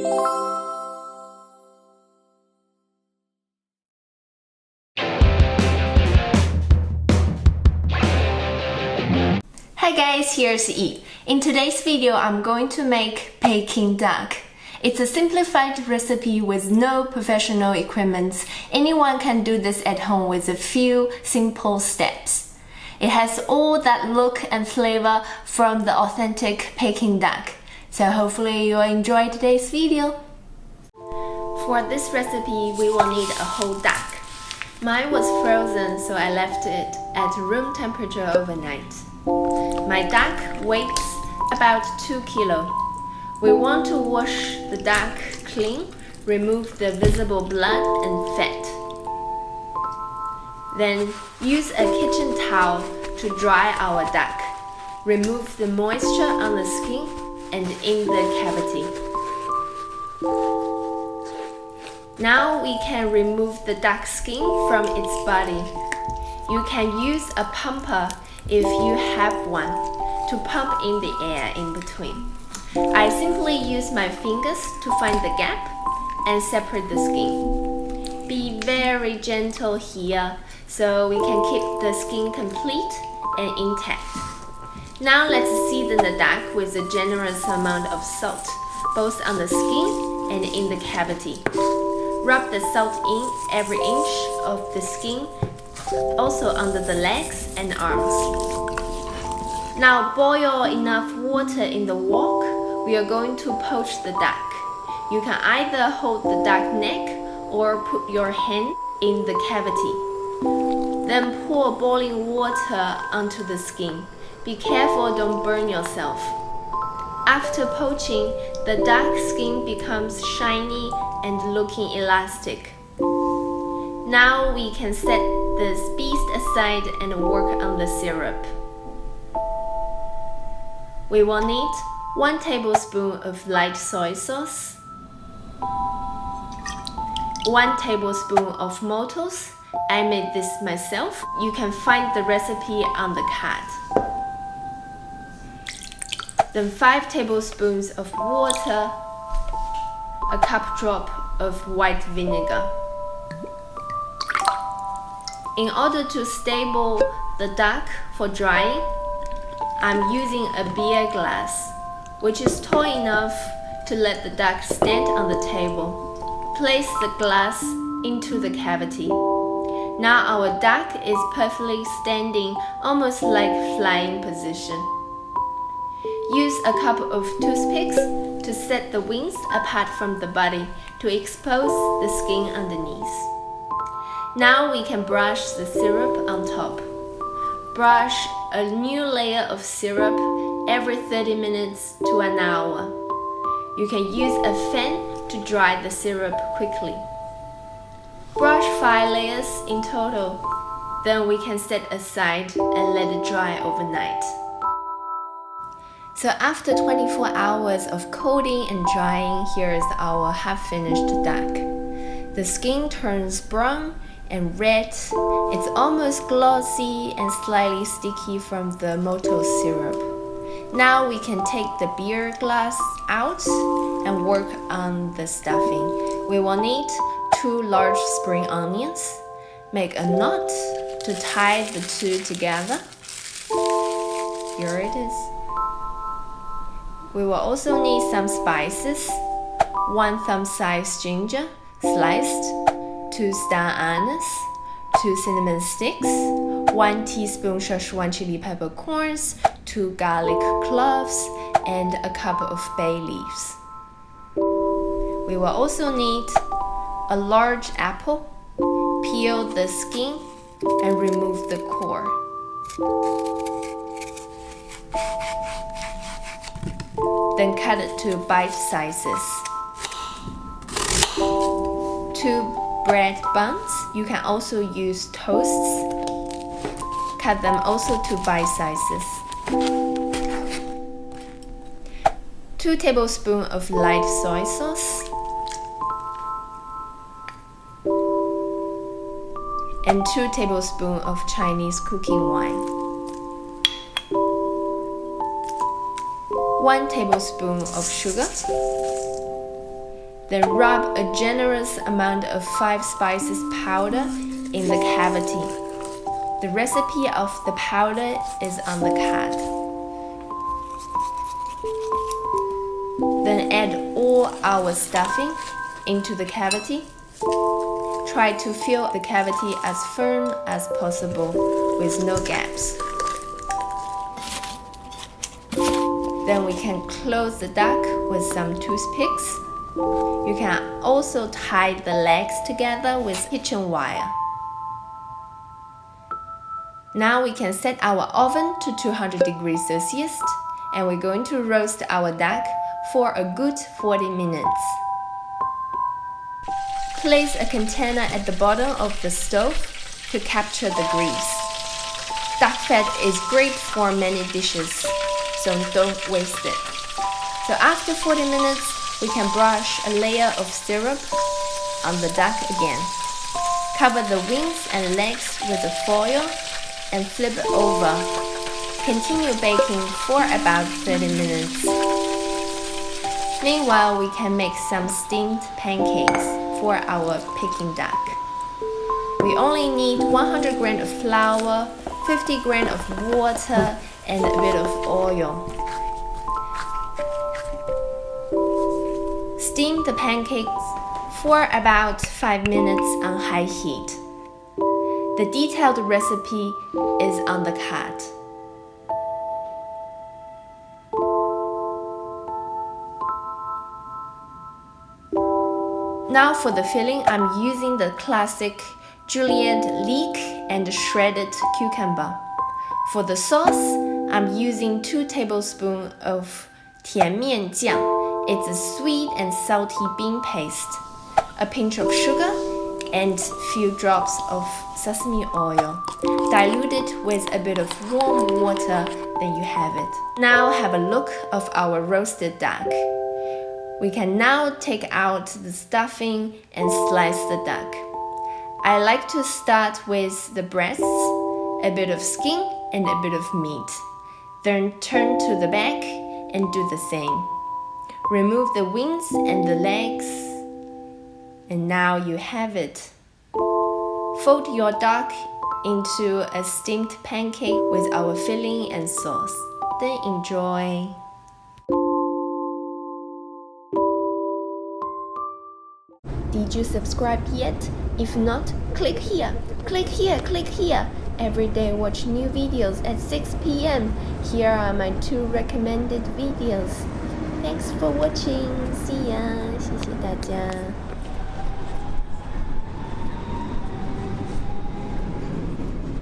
Hi guys, here's Yi. In today's video, I'm going to make Peking duck. It's a simplified recipe with no professional equipment. Anyone can do this at home with a few simple steps. It has all that look and flavor from the authentic Peking duck. So hopefully you'll enjoy today's video. For this recipe, we will need a whole duck. Mine was frozen, so I left it at room temperature overnight. My duck weighs about 2 kilos. We want to wash the duck clean, remove the visible blood and fat. Then use a kitchen towel to dry our duck. Remove the moisture on the skin and in the cavity. Now we can remove the duck skin from its body. You can use a pumper if you have one to pump in the air in between. I simply use my fingers to find the gap and separate the skin. Be very gentle here so we can keep the skin complete and intact. Now let's season the duck with a generous amount of salt, both on the skin and in the cavity. Rub the salt in every inch of the skin, also under the legs and arms. Now boil enough water in the wok. We are going to poach the duck. You can either hold the duck neck or put your hand in the cavity. Then pour boiling water onto the skin. Be careful, don't burn yourself. After poaching, the duck skin becomes shiny and looking elastic. Now we can set this beast aside and work on the syrup. We will need 1 tablespoon of light soy sauce, 1 tablespoon of maltose. I made this myself. You can find the recipe on the card. Then 5 tablespoons of water, a cup drop of white vinegar. In order to stable the duck for drying, I'm using a beer glass, which is tall enough to let the duck stand on the table. Place the glass into the cavity. Now our duck is perfectly standing, almost like flying position. Use a couple of toothpicks to set the wings apart from the body to expose the skin underneath. Now we can brush the syrup on top. Brush a new layer of syrup every 30 minutes to an hour. You can use a fan to dry the syrup quickly. Brush 5 layers in total. Then we can set aside and let it dry overnight. So after 24 hours of coating and drying, here is our half-finished duck. The skin turns brown and red. It's almost glossy and slightly sticky from the maltose syrup. Now we can take the beer glass out and work on the stuffing. We will need 2 large spring onions. Make a knot to tie the two together. Here it is. We will also need some spices, 1 thumb-sized ginger, sliced, 2 star anise, 2 cinnamon sticks, 1 teaspoon Sichuan chili peppercorns, 2 garlic cloves, and a cup of bay leaves. We will also need a large apple. Peel the skin and remove the core. Then cut it to bite sizes. 2 bread buns. You can also use toasts. Cut them also to bite sizes. 2 tablespoons of light soy sauce. And 2 tablespoons of Chinese cooking wine. 1 tablespoon of sugar. Then rub a generous amount of 5 spices powder in the cavity. The recipe of the powder is on the card. Then add all our stuffing into the cavity. Try to fill the cavity as firm as possible with no gaps. Then we can close the duck with some toothpicks. You can also tie the legs together with kitchen wire. Now we can set our oven to 200 degrees Celsius and we're going to roast our duck for a good 40 minutes. Place a container at the bottom of the stove to capture the grease. Duck fat is great for many dishes, so don't waste it. So after 40 minutes, we can brush a layer of syrup on the duck again. Cover the wings and legs with a foil and flip it over. Continue baking for about 30 minutes. Meanwhile, we can make some steamed pancakes for our Peking duck. We only need 100 grams of flour, 50 grams of water, and a bit of oil. Steam the pancakes for about 5 minutes on high heat. The detailed recipe is on the card. Now for the filling, I'm using the classic julienne leek and shredded cucumber. For the sauce, I'm using 2 tablespoons of Tian Mian Jiang. It's a sweet and salty bean paste, a pinch of sugar, and few drops of sesame oil. Dilute it with a bit of warm water, then you have it. Now have a look of our roasted duck. We can now take out the stuffing and slice the duck. I like to start with the breasts, a bit of skin and a bit of meat. Then turn to the back and do the same. Remove the wings and the legs. And now you have it. Fold your duck into a steamed pancake with our filling and sauce. Then enjoy. Did you subscribe yet? If not, click here, click here, click here. Every day watch new videos at 6 p.m. Here are my 2 recommended videos. Thanks for watching. See ya. 谢谢大家。